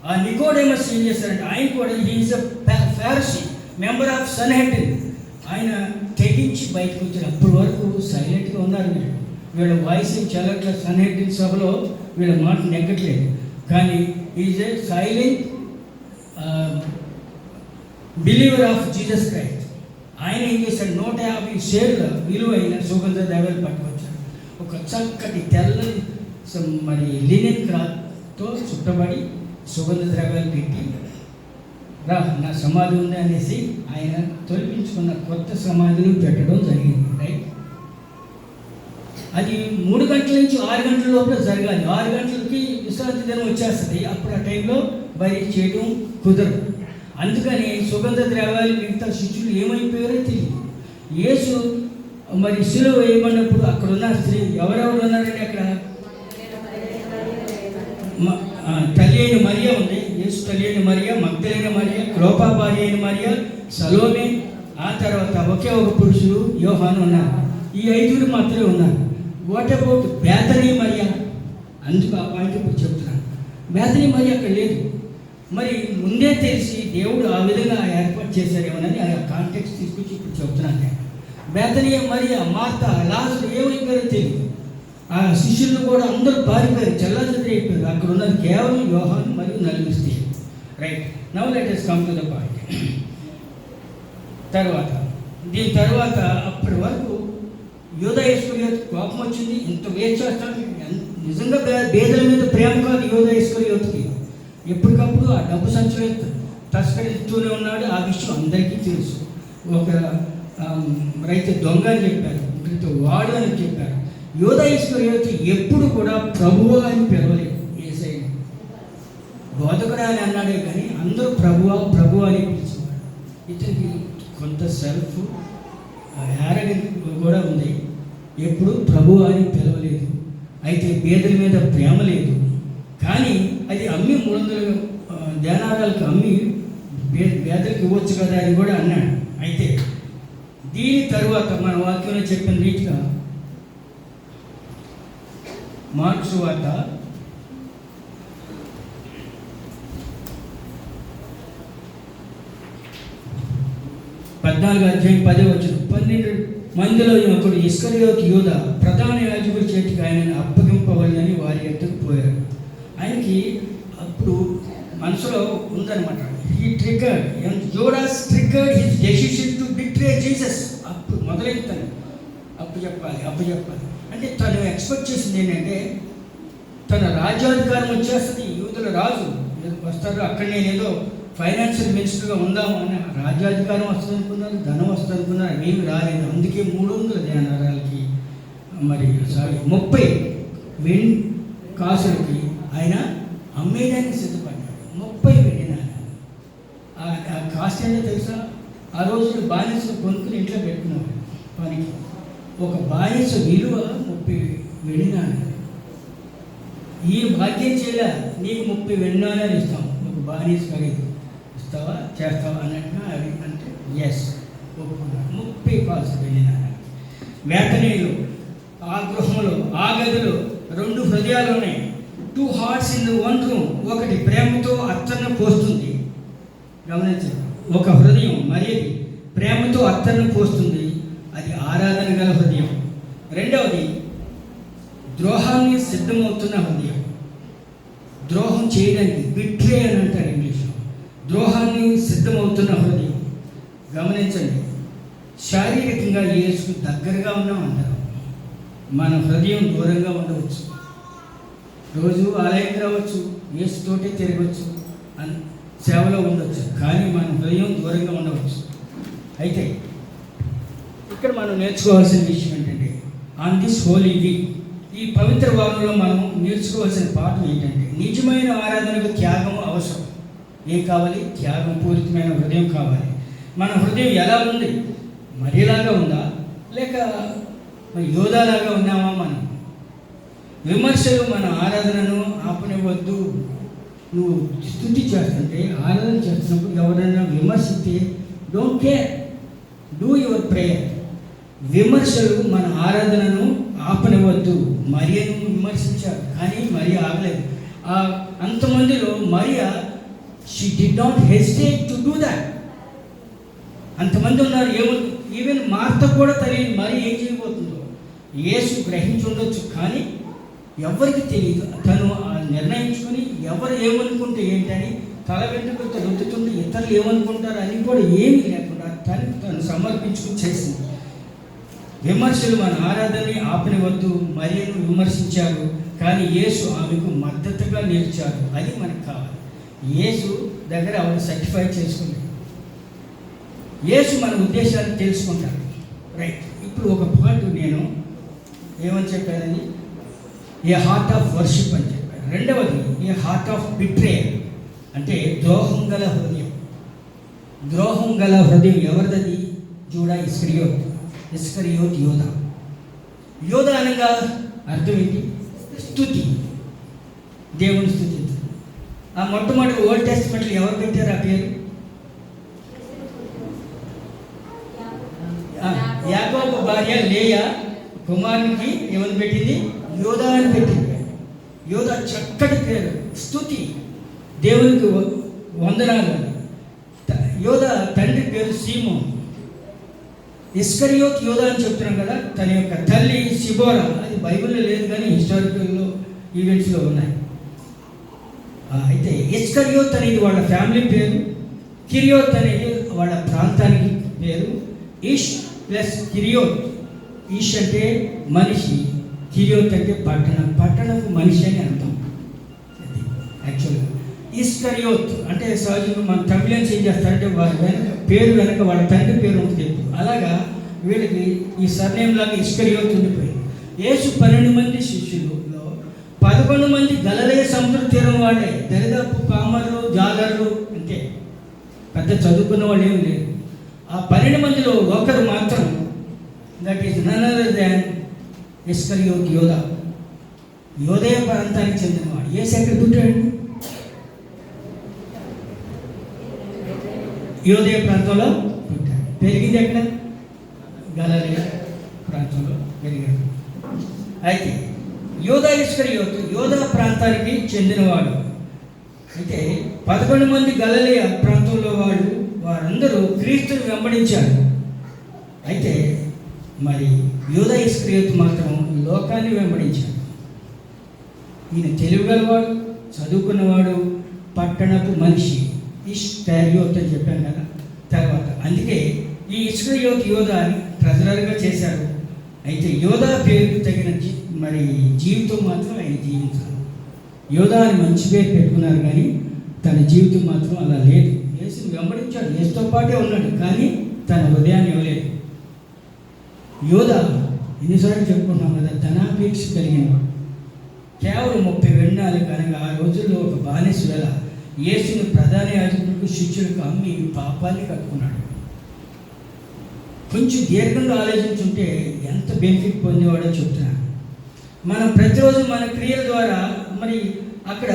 ఆ నికోడేమస్ ఏం చేశారంటే ఆయన కూడా he is a Pharisee, member of Sanhedrin. ఆయన తెగించి బయటకు వచ్చారు. అప్పటి వరకు సైలెంట్గా ఉన్నారు. వీళ్ళ వాయిస్ చల్లట్ల సన్హెడ్రిన్ సభలో వీళ్ళ మాట నెగ్గట్లేదు. కానీ is a silent believer of Jesus Christ. ఆయన ఏం చేశాడు, 150 షేర్ల విలువైన సుగంధ ద్రవ్యాలు పట్టుకొచ్చాడు. ఒక చక్కటి తెల్లని మరి లినెన్ క్లాత్తో చుట్టబడి సుగంధ ద్రవ్యాలు పెట్టి, రా నా సమాధి ఉంది అనేసి ఆయన తొలగించుకున్న కొత్త సమాధిని పెట్టడం జరిగింది. రైట్, అది 3 గంటల నుంచి 6 గంటల లోపల జరగాలి. 6 గంటలకి విశ్రాంతి దినం వచ్చేస్తుంది. అప్పుడు ఆ టైంలో బయట చేయడం కుదరదు. అందుకని సుగంధ ద్రవ్యాలు మిగతా శిష్యులు ఏమైపోయారో తెలియదు. యేసు మరి శిలువ వేయమన్నప్పుడు అక్కడ ఉన్న స్త్రీ, ఎవరెవరు ఉన్నారండి అక్కడ, తల్లి అయిన మరియా ఉంది, యేసు తల్లి అయిన మరియా, మగ్దలైన మరియా, క్లోపా భార్య అయిన మరియా, సలోమే, ఆ తర్వాత ఒకే ఒక పురుషుడు యోహాను ఉన్నారు. ఈ 5 మాత్రమే ఉన్నారు. What about Bethany Mariya? అందుకు ఆ పాయింట్ ఇప్పుడు చెప్తున్నాను. బేతనీ మరియా అక్కడ లేదు. మరి ముందే తెలిసి దేవుడు ఆ విధంగా ఏర్పాటు చేశారేమోనని ఆ కాంటెక్స్ట్ తీసుకొచ్చి ఇప్పుడు చెప్తున్నాను నేను. బేతనీ మరియా, మార్తా, లాజరు ఏమైపోయారో తెలియదు. ఆ శిష్యులు కూడా అందరూ పారిపోయారు, చెల్లాచెదరి అయిపోయారు. అక్కడ ఉన్నది కేవలం యోహాను మరియు 4 స్త్రీలు. Right, now let us come to the point. దీని తర్వాత అప్పటి వరకు యూదా ఇస్కరియోతు కోపం వచ్చింది. ఇంత వేస్ట్ చేస్తాను, నిజంగా పేదల మీద ప్రేమ కాదు యూదా ఇస్కరియోతుకి. ఎప్పటికప్పుడు ఆ డబ్బు సంచులు తస్కరిస్తూనే ఉన్నాడు. ఆ విషయం అందరికీ తెలుసు. ఒక రైతు దొంగ అని చెప్పారు, ఒకరితో వాడు అని చెప్పారు. యూదా ఇస్కరియోతు ఎప్పుడు కూడా ప్రభువు అని పిలవలేదు. యేసయ్యని బోధకుడు అని అన్నాడే కానీ అందరూ ప్రభువు అని పిలిచేవాడు. ఇతనికి కొంత సెల్ఫ్ యారగెంట్ కూడా ఉంది. ఎప్పుడు ప్రభువు అని పిలవలేదు. అయితే పేదల మీద ప్రేమ లేదు. కానీ అది అమ్మి 300 దేనారాలకు అమ్మి పేదలకు ఇవ్వచ్చు కదా అని కూడా అన్నాడు. అయితే దీని తరువాత మన వాక్యంలో చెప్పిన రీతిగా మార్కు సువార్త 14:10 12 మందిలో ఒకడు ఇస్కరియోతు యూదా ప్రధాన యాజకుడి చేతికి ఆయనను అప్పగింపవలని వారి ఎద్దకు పోయారు. ఆయనకి అప్పుడు మనసులో ఉందన్నమాట. Judas triggered his decision to betray Jesus. అప్పుడు మొదలెడతాను, అప్పు చెప్పాలి అంటే తను ఎక్స్పెక్ట్ చేసింది ఏంటంటే, తన రాజ్యాధికారం వచ్చేస్తుంది, యూదుల రాజు వస్తారు, అక్కడ నేనేదో ఫైనాన్షియల్ మినిస్టర్గా ఉందాము అని రాజ్యాధికారం వస్తుంది అనుకున్నారు, ధనం వస్తుంది అనుకున్నారు. ఏమి రాలేదు. అందుకే 300 దేనారాలకి మరి 30 వెండి కాసులకి ఆయన అమ్మేయడానికి సిద్ధపడ్డాడు. 30 వెండి నాణాలు. ఆ కాస్ట్ ఏంటో తెలుసా? ఆ రోజు బానిసలు కొనుక్కుని ఇంట్లో పెట్టుకునేవాడు పనికి. ఒక బానిస విలువ 30 వెండి నాణాలు. ఈ భాగ్యం చేయలే, నీకు 30 వెండి నాణాలు ఇస్తాం, ఒక బానిస ఖరీదు ఇస్తావా చేస్తావా అన్నట్టుగా అవి అంటే ఎస్ ఒప్పుకున్నాడు. 30 కాసులు వెండి నాణాలు. వేతనీయులు ఆ గృహంలో, ఆ గదిలో 2 హృదయాలు ఉన్నాయి. 2 hearts in one room. ఒకటి ప్రేమతో అత్తర్ను పోస్తుంది. గమనించండి, ఒక హృదయం మరి ప్రేమతో అత్తర్ను పోస్తుంది, అది ఆరాధన గల హృదయం. రెండవది ద్రోహాన్ని సిద్ధమవుతున్న హృదయం. ద్రోహం చేయడానికి బిట్రే అని అంటారు ఇంగ్లీష్లో. ద్రోహాన్ని సిద్ధమవుతున్న హృదయం. గమనించండి, శారీరకంగా యేసుకు దగ్గరగా ఉన్నామంటారు, మన హృదయం దూరంగా ఉండవచ్చు. రోజు ఆలయానికి రావచ్చు, యేసుతోటే తిరగవచ్చు, సేవలో ఉండవచ్చు, కానీ మన హృదయం దూరంగా ఉండవచ్చు. అయితే ఇక్కడ మనం నేర్చుకోవాల్సిన విషయం ఏంటంటే, ఆన్ దిస్ హోలీ వీక్, ఈ పవిత్ర వారంలో మనం నేర్చుకోవాల్సిన పాఠం ఏంటంటే, నిజమైన ఆరాధనకు త్యాగం అవసరం. ఏం కావాలి? త్యాగం పూరితమైన హృదయం కావాలి. మన హృదయం ఎలా ఉంది? మరిలాగా ఉందా, లేక యోధాలాగా ఉన్నామా? మనం విమర్శలు మన ఆరాధనను ఆపనివ్వద్దు. నువ్వు స్తుతి చేస్తుంటే, ఆరాధన చేస్తున్నప్పుడు ఎవరైనా విమర్శిస్తే don't care, do your prayer. విమర్శలు మన ఆరాధనను ఆపనివద్దు. మరియను విమర్శించారు, కానీ మరియ ఆగలేదు. అంతమందిలో Mariya she did not hesitate to do that. అంతమంది ఉన్నారు, ఈవెన్ మార్త కూడా తెలియదు మరి ఏం చేయబోతుందో. యేసు గ్రహించి ఉండొచ్చు, కానీ ఎవరికి తెలియదు. తను నిర్ణయించుకొని ఎవరు ఏమనుకుంటే ఏంటని తల వెంట్రుకలతో రుద్దుతుంటే ఇతరులు ఏమనుకుంటారు అని కూడా ఏమీ లేకుండా తను సమర్పించుకుని చేసింది. విమర్శలు మన ఆరాధనని ఆపనివద్దు. మరియను విమర్శించారు, కానీ యేసు ఆమెకు మద్దతుగా నిలిచారు. అది మనకు కావాలి. యేసు దగ్గర ఆవిడ సర్టిఫై చేసుకుంది. యేసు మన ఉద్దేశాన్ని తెలుసుకుంటారు. రైట్. ఇప్పుడు ఒక పాయింట్ నేను ఏమని చెప్పానని, ఏ హార్ట్ ఆఫ్ వర్షిప్ అని చెప్పాను. రెండవది ఏ హార్ట్ ఆఫ్ బిట్రేయల్, అంటే ద్రోహం గల హృదయం. ద్రోహం గల హృదయం ఎవరిది? జూడా ఇస్కరియోత్. యోధ. యోధ అనగా అర్థం ఏంటి? స్తుతి, దేవుని స్తుతి. ఆ మొట్టమొదటి ఓల్డ్ టెస్టిమెంట్లో ఎవరు పెట్టారు ఆ పేరు? యాకోబు భార్య లేయా కుమారునికి ఏమని పెట్టింది? యోధ అని పెట్టింది. యోధ చక్కటి పేరు, స్తుతి, దేవునికి వందనాలు. యోధ తండ్రి పేరు సీమోన్. ఇస్కరియోత్ యోధ అని చెప్తున్నాం కదా. తన యొక్క తల్లి సిబోరా. అది బైబిల్లో లేదు, కానీ హిస్టారికల్లో ఈవెంట్స్లో ఉన్నాయి. అయితే ఇస్కరియోత్ అనేది వాళ్ళ ఫ్యామిలీ పేరు. కిరియోత్ అనేది వాళ్ళ ప్రాంతానికి పేరు. ఇష్ ప్లస్ కిరియోత్. ఇష్ అంటే మనిషి, కిరియోత్ అంటే పట్టణపు మనిషి అని అర్థం. అది యాక్చువల్గా ఇస్కరియోత్ అంటే సహజంగా మన తమిళన్స్ ఏం చేస్తారంటే వారి పేరు వెనక వాళ్ళ తండ్రి పేరు ఉంటుంది. అలాగా వీళ్ళకి ఈ సర్నేమ్ లాగా ఇస్కరియోత్ ఉండిపోయింది. యేసు 12 మంది శిష్యులలో 11 మంది గలిలయ సముద్ర తీరం వాళ్ళే. దరిదాపు పామర్లు, జాలర్లు, అంటే పెద్ద చదువుకున్న వాళ్ళు ఏమి లేదు. ఆ 12 మందిలో ఒకరు మాత్రం, that is none other than Iscariot యోధ. యోదయ ప్రాంతానికి చెందినవాడు. యేసు ఎక్కడ పుట్టాడు? యోదయ ప్రాంతంలో పుట్టాడు. పెరిగింది ఎక్కడ? గలిలయ ప్రాంతంలో పెరిగాడు. అయితే యోధా ఇస్కరియోత్ యోధా ప్రాంతానికి చెందినవాడు. అయితే 11 మంది గలిలయ ప్రాంతంలో వారందరూ క్రీస్తుని వెంబడించారు. అయితే మరి యోధా ఇస్కరియోత్ మాత్రం లోకాన్ని వెంబడించాడు. ఈయన తెలివిగలవాడు, చదువుకున్నవాడు, పట్టణపు మనిషి. ఇస్కరియోత్ అని చెప్పాను కదా. తర్వాత అందుకే ఈ ఇస్కరియోత్ యోధా అని ట్రెజరర్గా చేశారు. అయితే యోధా పేరుకు తగిన మరి జీవితం మాత్రం ఆయన జీవించాలి. యోధా అని మంచి పేరు పెట్టుకున్నారు, కానీ తన జీవితం మాత్రం అలా లేదు. యేసుని వెంబడించాడు, యేసుతో పాటే ఉన్నాడు, కానీ తన హృదయాన్ని ఇవ్వలేదు. యోధా ఎన్నిసార్లు చెప్పుకున్నాం కదా, ధనాపేక్ష కలిగినవాడు. కేవలం 30 వెన్నాలు కనుక ఆ రోజుల్లో ఒక బానిస వేళ యేసుని ప్రధాన యాజకులకు శిష్యులకు అమ్మి పాపాన్ని కట్టుకున్నాడు. కొంచెం దీర్ఘంగా ఆలోచించుంటే ఎంత బెనిఫిట్ పొందేవాడో చెప్తున్నాను. మనం ప్రతిరోజు మన క్రియల ద్వారా మరి అక్కడ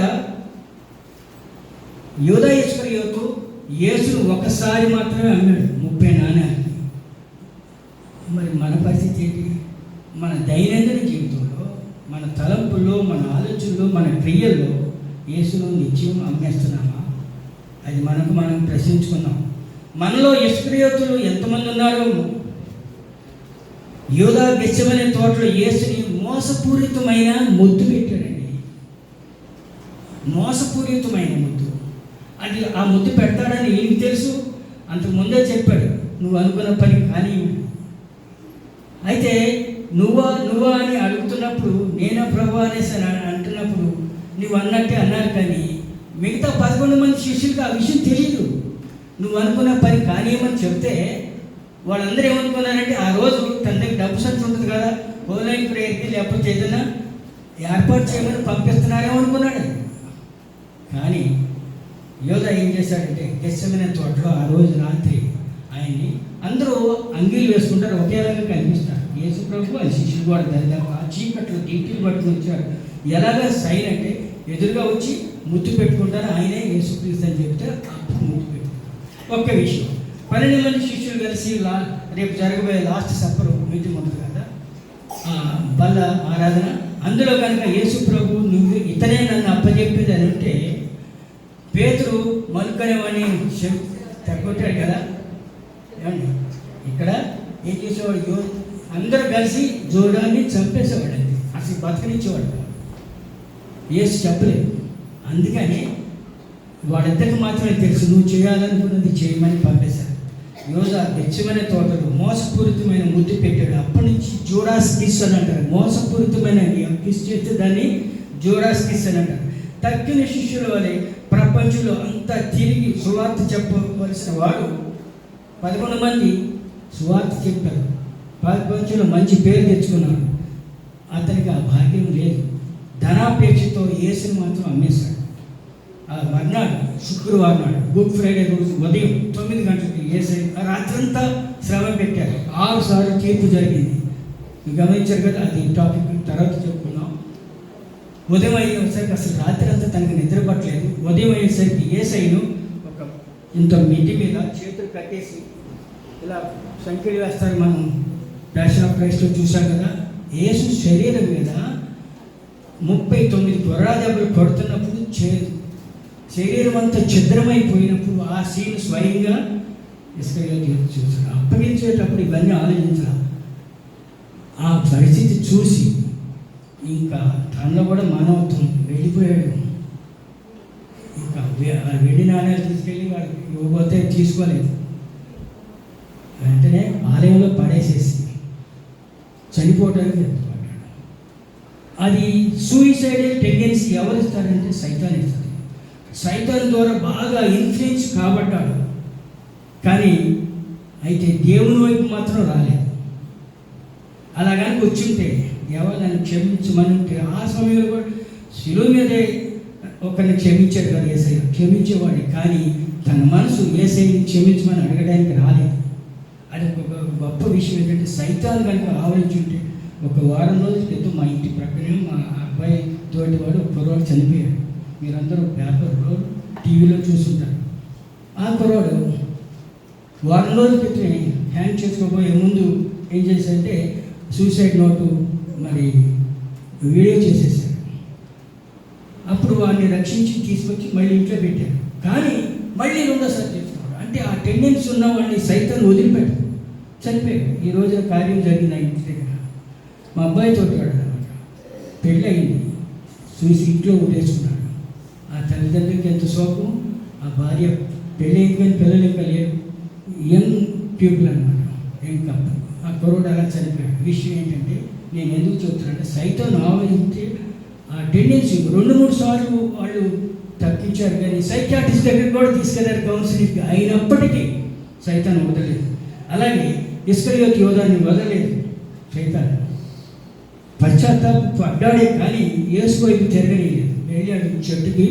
యోధా ఇస్కరియోతు యేసును ఒకసారి మాత్రమే అమ్మాడు 30 నాణ్యాలు. మరి మన పరిస్థితి ఏంటి? మన దైనందిన జీవితంలో, మన తలంపుల్లో, మన ఆలోచనలో, మన క్రియల్లో యేసును నిత్యం అమ్మేస్తున్నామా? అది మనం ప్రశ్నించుకున్నాం. మనలో ఇస్కరియోతులు ఎంతమంది ఉన్నారు? యోధా గెత్సెమనే తోటలో యేసుని మోసపూరితమైన ముద్దు పెట్టాడండి. మోసపూరితమైన ముద్దు. అది ఆ ముద్దు పెడతాడని ఏం తెలుసు? అంతకుముందే చెప్పాడు, నువ్వు అనుకున్న పని కానీ. అయితే నువ్వా అని అడుగుతున్నప్పుడు, నేనా ప్రభు అనేసి అంటున్నప్పుడు నువ్వు అన్నట్టే అన్నారు, కానీ మిగతా 11 మంది శిష్యులకు ఆ విషయం తెలియదు. నువ్వు అనుకున్న పని కానియమని చెప్తే వాళ్ళందరూ ఏమనుకున్నారంటే, ఆ రోజు తన దగ్గర డబ్బు సంచి ఉంటుంది కదా, ఆన్లైన్ ప్రేయర్కి లేకపోతే ఏదైనా ఏర్పాటు చేయమని పంపిస్తున్నారేమో అనుకున్నాడు. కానీ యోధా ఏం చేశాడంటే, గెత్సెమనే తోటలో ఆ రోజు రాత్రి ఆయన్ని అందరూ అంగీలు వేసుకుంటారు, ఒకేలాగా కనిపిస్తారు. యేసు ప్రభు అది శిష్యులు కూడా దరిదాపు ఆ చీకట్లో డీటీలు పట్టుకుని వచ్చారు. ఎలాగా సైన్ అంటే ఎదురుగా వచ్చి ముద్దు పెట్టుకుంటారు, ఆయనే యేసుక్రీస్తు అని చెప్తే అప్పుడు ముద్దు పెట్టుకుంటారు. ఒక్క విషయం, 12 మంది శిష్యులు కలిసి రేపు జరగబోయే లాస్ట్ సప్పర్ మీటింగ్ ఉంటుంది కదా, బల్ల ఆరాధన, అందులో కనుక యేసు ప్రభు నువ్వు ఇతనే నన్ను అప్పచెప్పేది అని ఉంటే పేతురు మలుకనేవాడిని తగ్గొట్టాడు కదా. ఏమండి ఇక్కడ ఏం చేసేవాడు, అందరూ కలిసి జోడాన్ని చంపేసేవాడు, అండి అసలు బతకనిచ్చేవాడు. యేసు చెప్పలేదు, అందుకని వాడిద్దరికి మాత్రమే తెలుసు నువ్వు చేయాలనుకున్నది చేయమని పంపేశారు. యోధా గెచ్చమనే తోటలో మోసపూరితమైన ముద్దు పెట్టాడు. అప్పటి నుంచి జోడాస్ కిస్ అని అంటారు. మోసపూరితమైన కిస్ చేస్తే దాన్ని జోడాస్ కిస్ అని అంటారు. తక్కిన శిష్యుల వలె ప్రపంచంలో అంతా తిరిగి సువార్త చెప్పవలసిన వాడు 11 మంది సువార్త చెప్పారు. ప్రపంచంలో మంచి పేరు తెచ్చుకున్నాడు. అతనికి ఆ భాగ్యం లేదు. ధనాపేక్షతో యేసుని మాత్రం అమ్మేశాడు. ఆ మర్నాడు శుక్రవారం నాడు గుడ్ ఫ్రైడే రోజు ఉదయం 9 గంటలకి యేసు రాత్రంతా శ్రమ పెట్టారు. 6 సార్లు తీర్పు జరిగింది. గమనించారు కదా, అది టాపిక్ తర్వాత చెప్పుకున్నాం. ఉదయం అయ్యేసరికి అసలు రాత్రి అంతా తనకు నిద్ర పట్టలేదు. ఉదయం అయ్యేసరికి యేసయ్యను ఒక ఇంత మిడ్డి మీద చేతులు కట్టేసి ఇలా సంఖ్యలు వేస్తారు. మనం ప్యాషన్ ఆఫ్ క్రైస్ట్లో చూసాం కదా, యేసు శరీరం మీద 39 దెబ్బలు కొడుతున్నప్పుడు శరీరం అంతా ఛిద్రమైపోయినప్పుడు ఆ సీన్ స్వయంగా ఇస్కరియోతు చూసాడు. అప్పగించేటప్పుడు ఇవన్నీ ఆలోచించాలి. ఆ పరిస్థితి చూసి ఇంకా తనలో కూడా మానవత్వం వెళ్ళిపోయాడు. ఇంకా వెండి నాణ్యాలు తీసుకెళ్ళి వాడికి ఇవ్వబోతే తీసుకోలేదు. వెంటనే ఆలయంలో పడేసేసి చనిపోవడానికి ఎత్తుపడ్డాడు. అది సూయిసైడల్ టెండెన్సీ ఎవరు ఇస్తారంటే సైతాన్ ఇస్తారు. సైతాన్ ద్వారా బాగా ఇన్ఫ్లుయెన్స్ కాబట్టాడు. కానీ అయితే దేవుని వైపు మాత్రం రాలేదు. అలాగని వచ్చింటే దేవా నన్ను క్షమించమని ఉంటే ఆ సమయంలో కూడా శిలువ మీదే ఒకరిని క్షమించాడు కదా యేసయ్య, క్షమించేవాడే. కానీ తన మనసు యేసయ్యని క్షమించమని అడగడానికి రాలేదు. అది ఒక గొప్ప విషయం. ఏంటంటే సైతాన్ కనుక ఆవరించుంటే ఒక వారం రోజుల క్రితం మా ఇంటి ప్రక్కనే మా అబ్బాయి తోటి వాడు ఒక కుర్రాడు చనిపోయాడు. మీరందరూ పేపర్లో టీవీలో చూస్తుంటారు. ఆ కుర్రాడు వారం రోజుల క్రితమే హ్యాండ్ చేసుకోబోయే ముందు ఏం చేశారంటే సూసైడ్ నోటు మరి వీడియో చేసేసారు. అప్పుడు వాడిని రక్షించి తీసుకొచ్చి మళ్ళీ ఇంట్లో పెట్టారు. కానీ మళ్ళీ రెండోసారి చేసుకున్నాడు. అంటే ఆ టెండెన్సీ ఉన్న వాడిని సైతాన్ని వదిలిపెట్టారు. చనిపోయాడు. ఈ రోజున కార్యం జరిగింది ఆ ఇంటి దగ్గర. మా అబ్బాయి తోటాడు అనమాట. పెళ్ళి అయింది, చూసి ఇంట్లో ఉండేసుకున్నాడు. ఆ తల్లిదండ్రులకి ఎంత శోకం. ఆ భార్య పెళ్ళి అయింది కానీ పిల్లలు ఇంకా లేరు. యంగ్ పీపుల్ అనమాట, యంగ్ కపుల్. ఆ కుర్రోడు అలా చనిపోయాడు. విషయం ఏంటంటే నేను ఎందుకు చెప్తున్నానంటే సైతాన్ని ఆవరించే ఆ టెండెన్సీ 2-3 సార్లు వాళ్ళు తప్పించారు. కానీ సైకియాట్రిస్ట్ దగ్గర కూడా తీసుకెళ్లారు కౌన్సిలింగ్కి. అయినప్పటికీ సైతాన్ని వదలలేదు. అలాగే ఇస్కరియోతు యోధాన్ని వదలలేదు సైతాన్. పశ్చాత్తాపం పడ్డాడే కానీ యేసు వైపు తిరగలేదు. వెళ్ళాడు, చెట్టుకి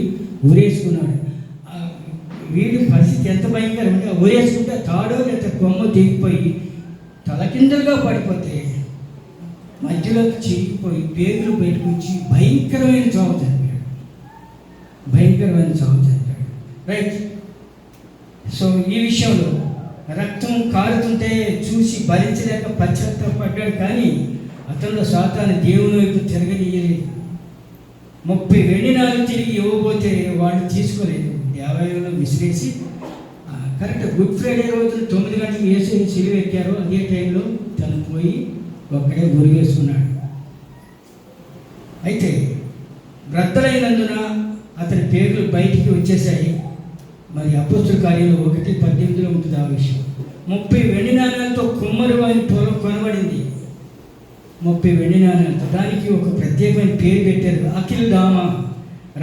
ఊరేసుకున్నాడు. వీడి పరిస్థితి ఎంత భయంకరం అంటే ఊరేసుకుంటే తాడో లేదా కొమ్మ తెగిపోయి తలకిందలుగా పడిపోతే మధ్యలోకి చిరిగిపోయి పేగులు బయటకు వచ్చి భయంకరమైన చావు చనిపోయాడు. భయంకరమైన చావు చనిపోయాడు. రైట్. సో ఈ విషయంలో రక్తం కారుతుంటే చూసి భరించలేక పశ్చాత్తాపడ్డాడు. కానీ అతనిలో సాతాను దేవుని వైపు తిరగనీయలేదు. 30 వెండి నాణాలు తిరిగి ఇవ్వబోతే వాళ్ళు తీసుకోలేదు. దేవాలయంలో విసిరేసి కరెక్ట్ గుడ్ ఫ్రైడే రోజున 9 గంటలకు వేసి సిలువ ఎక్కారు. అదే టైంలో తను పోయి ఒక్కడే గురివేసుకున్నాడు. అయితే బ్రద్దలైనందున అతని పేర్లు బయటికి వచ్చేసాయి. మరి అపోస్తుల కార్యంలో 1:18 ఉంటుంది ఆ విషయం. 30 వెండి నాణాలతో కుమ్మరి వారి పొలం కొనబడింది. 30 వెండి నాణాలతో. దానికి ఒక ప్రత్యేకమైన పేరు పెట్టారు, అఖిల్ ధామ,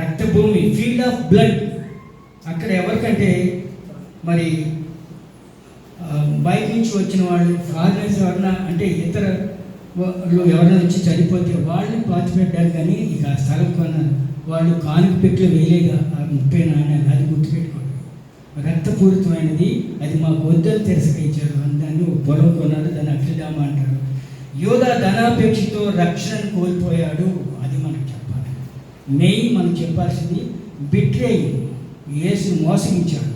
రక్తభూమి, ఫీల్డ్ ఆఫ్ బ్లడ్. అక్కడ ఎవరికంటే మరి బయట నుంచి వచ్చిన వాళ్ళు, ఫారినర్స్ ఎవరన్నా అంటే ఇతర ఎవరైనా వచ్చి చనిపోతే వాళ్ళని పాతిపెట్టారు. కానీ ఇక ఆ స్థలం కొన్నారు. వాళ్ళు కానుక పెట్లు వేయలేగా ఆ 30 నాణ్యాలు. అది గుర్తుపెట్టుకోండి. రక్తపూరితమైనది, అది మాకు వద్దని తిరస్కరించారు. దాన్ని పొలం కొన్నారు. దాన్ని అఖిలధామ అంటారు. యోధా ధనాపేక్షతో రక్షణను కోల్పోయాడు. అది మనకు చెప్పాలి. మెయిన్ మనం చెప్పాల్సింది బిట్రేయింగ్, యేసుని మోసగించాడు.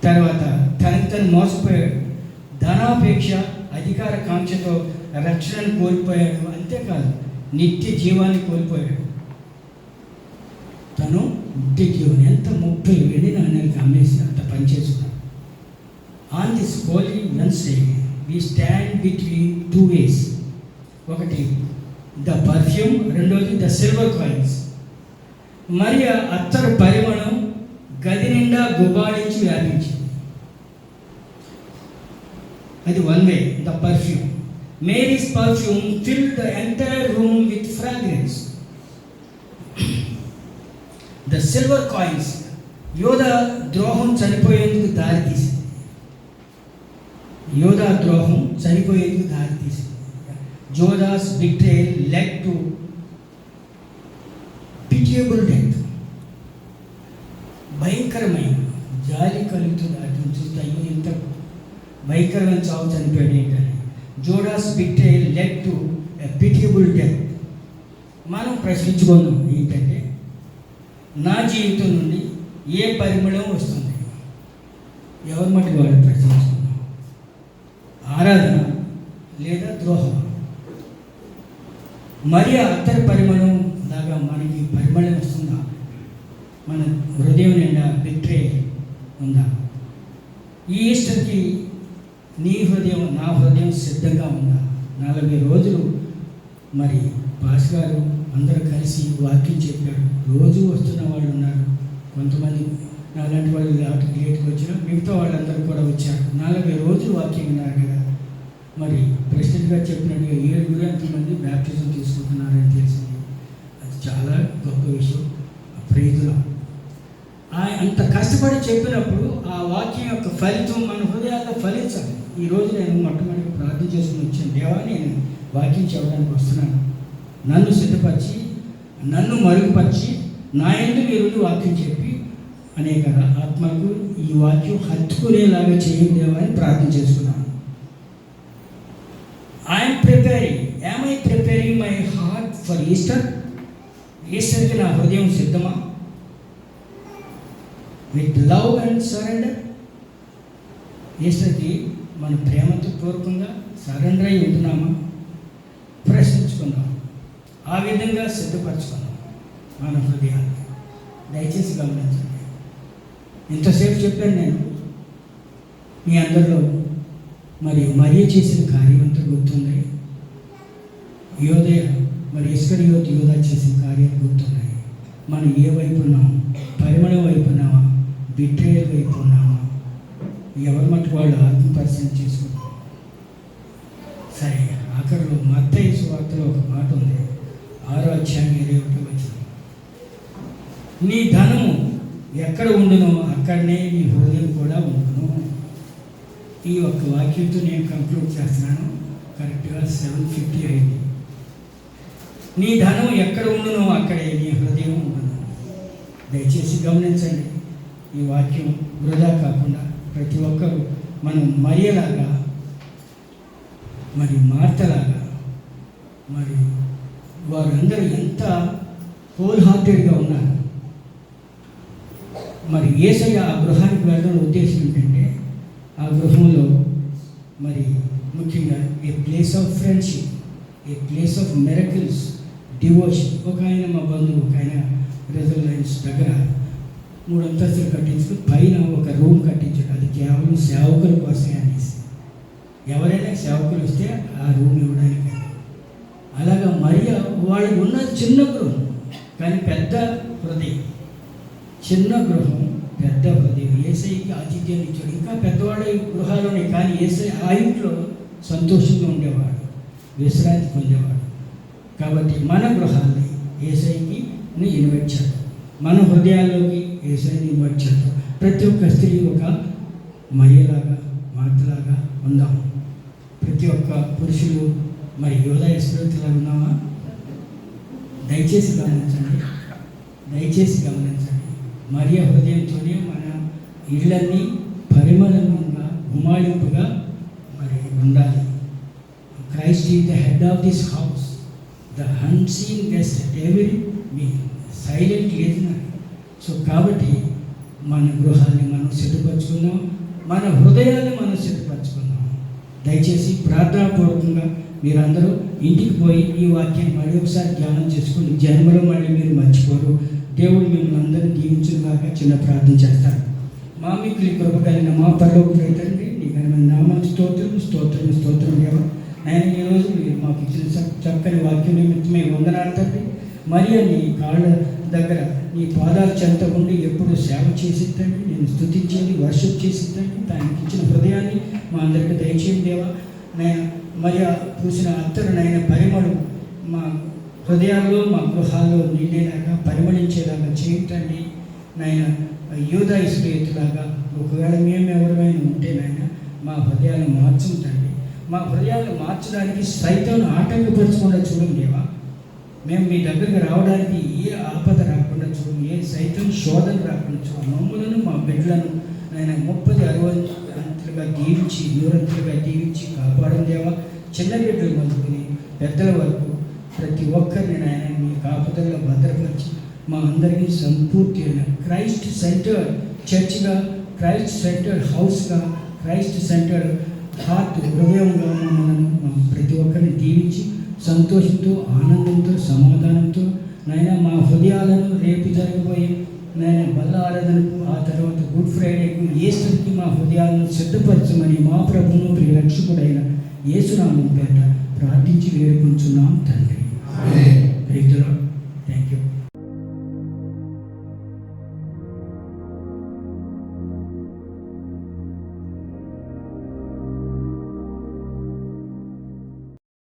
తర్వాత తనకు తను మోసపోయాడు. ధనాపేక్ష, అధికార కాంక్షతో రక్షణను కోల్పోయాడు. అంతేకాదు, నిత్య జీవాన్ని కోల్పోయాడు. తను నిత్య జీవనం ఎంత 30 వెండి నాణ్యాలకు అమ్మేసి అంత పనిచేస్తున్నాడు. On this holy Wednesday we stand between 2 ways. ఒకటి ద పర్ఫ్యూమ్, రెండోది ద సిల్వర్ కాయిన్స్. మరి అత్తరు పరిమళం గది నిండా గుబాళించి వ్యాపించింది. అది one way, the perfume. Mary's perfume filled the entire room with fragrance. The silver coins యోధా ద్రోహం చనిపోయేందుకు దారితీసింది. యోధా ద్రోహం చనిపోయేందుకు దారితీసింది. Judas betrayal led to pitiable death. భయంకరమైన జాలి కలుగుతుంది. అటు చూస్తే అయ్యో ఎంత భయంకరమైన చావు చనిపోయాడు ఏంటని. Judas betrayal led to a pitiable death. మనం ప్రశ్నించుకున్నాం ఏంటంటే, నా జీవితం నుండి ఏ పరిమళం వస్తుంది? ఎవరి మటుకు వాడు ప్రశ్నించుకున్నాం. ఆరాధన లేదా ద్రోహం? మరి అత్తరి పరిమళం లాగా మనకి పరిమళం వస్తుందా? మన హృదయం నిండా బిట్రే ఉందా? ఈ ఈస్టర్కి నీ హృదయం, నా హృదయం సిద్ధంగా ఉందా? 40 రోజులు మరి పాస్ గారు అందరూ కలిసి వాక్యం చెప్పాడు. రోజు వస్తున్న వాళ్ళు ఉన్నారు. కొంతమంది నాలాంటి వాళ్ళు లేట్కి వచ్చినా మిగతా వాళ్ళందరూ కూడా వచ్చారు. 40 రోజులు వాక్యం ఉన్నారు కదా. మరి ప్రెసిడెంట్ గారు చెప్పినట్టుగా 7 ఎంతమంది బ్యాప్టిజం తీసుకుంటున్నారని తెలిసింది. అది చాలా గొప్ప విషయం. ప్రేతులు అంత కష్టపడి చెప్పినప్పుడు ఆ వాక్యం యొక్క ఫలితం మన హృదయాల్లో ఫలించాలి. ఈరోజు నేను మొట్టమొదటి ప్రార్థన చేసుకుని వచ్చాను. దేవా, నేను వాక్యం చెప్పడానికి వస్తున్నాను. నన్ను సిద్ధపరిచి, నన్ను మరుగుపరిచి, నా యందు మీరు వాక్యం చెప్పి అనేక ఆత్మలకు ఈ వాక్యం హత్తుకునేలాగా చేయండి దేవా అని ప్రార్థన చేసుకున్నాను. I'm preparing my heart for Easter. ఈస్టర్కి నా హృదయం సిద్ధమా? With love and surrender. ఈస్టర్కి మన ప్రేమతో పూర్వకంగా సరెండర్ అయి ఉంటున్నామా? ప్రశ్నించుకుందాం. ఆ విధంగా సిద్ధపరచుకుందాం మన హృదయాన్ని. దయచేసి గమనించండి. ఇంతసేపు చెప్పాను నేను. మీ అందరిలో మరి చేసిన కార్యం అంతా గుర్తుంది. యోధయ మరి ఇస్కరియోతు యోధా చేసిన కార్యాలు గుర్తున్నాయి. మనం ఏ వైపు ఉన్నాం? పరిమళం వైపు ఉన్నామా? బిట్రేయల్ వైపు ఉన్నామా? ఎవరి మట్టుకు వాళ్ళు ఆత్మపరిశీలన చేసుకుంటాం. సరే, ఆఖరిలో మత్తయి సువార్తలో ఒక మాట ఉంది, 6వ అధ్యాయం 21 నీ ధనము ఎక్కడ ఉండునో అక్కడనే నీ హృదయం కూడా ఉండును. ఈ ఒక్క వాక్యంతో నేను కంక్లూడ్ చేస్తున్నాను. కరెక్ట్గా 7:50 అయింది. నీ ధనం ఎక్కడ ఉండునో అక్కడే నీ హృదయం ఉండును. దయచేసి గమనించండి. ఈ వాక్యం వృధా కాకుండా ప్రతి ఒక్కరూ మనం మరియలాగా, మరి మార్తలాగా, మరి వారందరూ ఎంత హోల్ హార్టెడ్గా ఉన్నారు. మరి యేసయ్య ఆ గృహానికి వెళ్ళడం ఉద్దేశం ఏంటంటే, ఆ గృహంలో మరి ముఖ్యంగా a place of friendship, a place of miracles, devotion. ఒక ఆయన మా బంధువు, ఒక ఆయన రిజర్వ్ లైన్స్ దగ్గర 3 అంతస్తులు కట్టించుకుని పైన ఒక రూమ్ కట్టించాడు. అది కేవలం సేవకుల కోసమే అనేసి. ఎవరైనా సేవకులు వస్తే ఆ రూమ్ ఇవ్వడానికి. అలాగా మరియా వాళ్ళకి ఉన్న చిన్న గృహం, కానీ పెద్ద హృదయం. చిన్న గృహం, పెద్ద హృదయం. యేసయ్యకి ఆతిథ్యం ఇచ్చాడు. ఇంకా పెద్దవాళ్ళ గృహాలోనే, కానీ యేసయ్య ఆ ఇంట్లో సంతోషంగా ఉండేవాడు, విశ్రాంతి పొందేవాడు. కాబట్టి మన గృహాన్ని యేసయ్యకి ఇన్వైట్ చేద్దాం. మన హృదయాల్లోకి యేసయ్యని ఇన్వైట్ చేద్దాం. ప్రతి ఒక్క స్త్రీ ఒక మరియలాగా, మార్తలాగా ఉందాం. ప్రతి ఒక్క పురుషులు మరి యోధా ఇస్కరియోతులాగా ఉన్నామా? దయచేసి గమనించండి. మరియ హృదయంతోనే మన ఇళ్ళన్నీ పరిమళంగా, గుమాళింపుగా మరి ఉండాలి. Christ is the head of this house, the unseen guest every me silent లేదు నాకు. సో కాబట్టి మన గృహాన్ని మనం సిద్ధపరచుకుందాం, మన హృదయాన్ని మనం సిద్ధపరచుకుందాం. దయచేసి ప్రార్థనాపూర్వకంగా మీరందరూ ఇంటికి పోయి ఈ వాక్యాన్ని మళ్ళీ ఒకసారి ధ్యానం చేసుకుని జన్మలో మళ్ళీ మీరు మర్చిపోరు. దేవుడు మిమ్మల్ని అందరూ దీవించుగాక. చిన్న ప్రార్థన చేస్తారు. మా మీకు కృప కలిగిన మా పరలోక తండ్రి, నీ ఘనమైన నామానికి స్తోత్రం స్తోత్రం స్తోత్రం దేవ. నేను ఈరోజు మీరు మాకు ఇచ్చిన చక్కని వాక్యం నిమిత్తమే వందనాలు తండ్రి. మరియు నీ కాళ్ళ దగ్గర నీ పాదాల చెంత ఉండి ఎప్పుడు సేవ చేసిద్దండి, నేను స్తుతించేది వర్షిప్ చేసిద్దండి. దానికి ఇచ్చిన హృదయాన్ని మా అందరికీ దయచేయండి దేవా. నేను మరి పూసిన అత్తరునైన పరిమళం మా హృదయాల్లో మా గృహాల్లో నిండేలాగా పరిమళించేలాగా చేయండి నాయన. యూదా ఇస్రాయేలులాగా ఒకవేళ మేము ఎవరైనా ఉంటే నాయన మా హృదయాలను మార్చుంటండి. మా హృదయాలను మార్చడానికి సైతాను ఆటంకపరచకుండా చూడండి దేవా. మేము మీ దగ్గరికి రావడానికి ఏ ఆపద రాకుండా చూడండి, ఏ సైతం శోధన రాకుండా చూడండి. మమ్మలను మా బిడ్డలను ఆయన 30-60 అంతలుగా దీవించి 100 అంతలుగా దీవించి కాపాడండి దేవా. చిన్న బిడ్డలు మొదలుకొని పెద్దల వరకు ప్రతి ఒక్కరిని ఆయన మీ కాపుదల్లో భద్రపరిచి మా అందరికీ సంపూర్తి అయిన క్రైస్ట్ సెంటర్డ్ చర్చ్గా, క్రైస్ట్ సెంటర్డ్ హౌస్గా, క్రైస్ట్ సెంటర్డ్ హార్ట్ హృదయంగా మమ్మల్ని ప్రతి ఒక్కరిని దీవించి సంతోషంతో ఆనందంతో సమాధానంతో నాయన మా హృదయాలను రేపు జరగబోయే నాయన బల్ల ఆరాధనకు, ఆ తర్వాత గుడ్ ఫ్రైడేకు, ఈస్టర్కి మా హృదయాలను సిద్ధపరచమని మా ప్రభువును ప్రియరక్షకుడైన యేసునామం పేట ప్రార్థించి వేడుకుంటున్నాం తండ్రి.